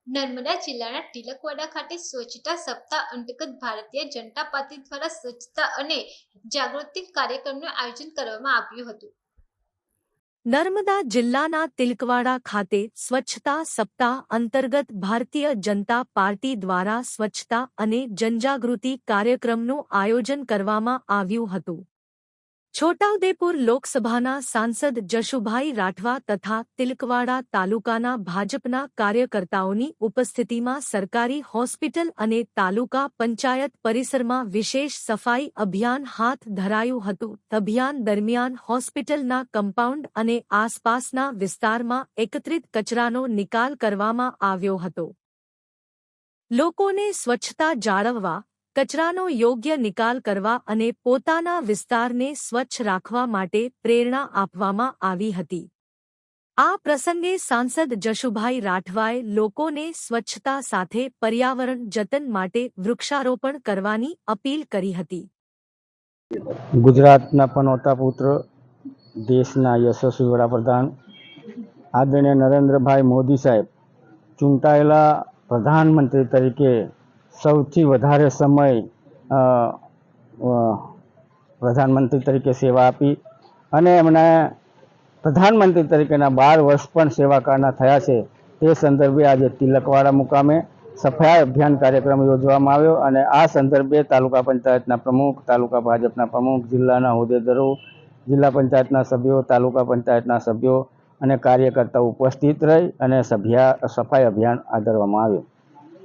નર્મદા જિલ્લાના તિલકવાડા ખાતે સ્વચ્છતા સપ્તાહ અંતર્ગત ભારતીય જનતા પાર્ટી દ્વારા સ્વચ્છતા અને જાગૃતિ કાર્યક્રમનું આયોજન કરવામાં આવ્યું હતું। નર્મદા જિલ્લાના તિલકવાડા ખાતે સ્વચ્છતા સપ્તાહ અંતર્ગત ભારતીય જનતા પાર્ટી દ્વારા સ્વચ્છતા અને જનજાગૃતિ કાર્યક્રમનું આયોજન કરવામાં આવ્યું હતું। છોટાઉદેપુર લોકસભાના સાંસદ જશુભાઈ રાઠવા તથા તિલકવાડા તાલુકાના ભાજપના કાર્યકર્તાઓની ઉપસ્થિતિમાં સરકારી હોસ્પિટલ અને તાલુકા પંચાયત પરિસરમાં વિશેષ સફાઈ અભિયાન હાથ ધરાયું હતું। અભિયાન દરમિયાન હોસ્પિટલના કમ્પાઉન્ડ અને આસપાસના વિસ્તારમાં એકત્રિત કચરાનો નિકાલ કરવામાં આવ્યો હતો। લોકોને સ્વચ્છતા જાળવવા, કચરાનો યોગ્ય નિકાલ કરવા અને પોતાના વિસ્તારને સ્વચ્છ રાખવા માટે પ્રેરણા આપવામાં આવી હતી। આ પ્રસંગે સાંસદ જશુભાઈ રાઠવાએ લોકોને સ્વચ્છતા સાથે પર્યાવરણ જતન માટે વૃક્ષારોપણ કરવાની અપીલ કરી હતી। ગુજરાતના પનોતા પુત્ર, દેશના યશસ્વી વડાપ્રધાન આદરણીય નરેન્દ્રભાઈ મોદી સાહેબ ચૂંટાયેલા પ્રધાનમંત્રી તરીકે સૌથી વધારે સમય પ્રધાનમંત્રી તરીકે સેવા આપી અને એમણે પ્રધાનમંત્રી તરીકેના 12 વર્ષ પણ સેવાકાળના થયા છે। તે સંદર્ભે આજે તિલકવાડા મુકામે સફાઈ અભિયાન કાર્યક્રમ યોજવામાં આવ્યો અને આ સંદર્ભે તાલુકા પંચાયતના પ્રમુખ, તાલુકા ભાજપના પ્રમુખ, જિલ્લાના હોદ્દેદારો, જિલ્લા પંચાયતના સભ્યો, તાલુકા પંચાયતના સભ્યો અને કાર્યકર્તાઓ ઉપસ્થિત રહી અને સફાઈ અભિયાન આદરવામાં આવ્યું।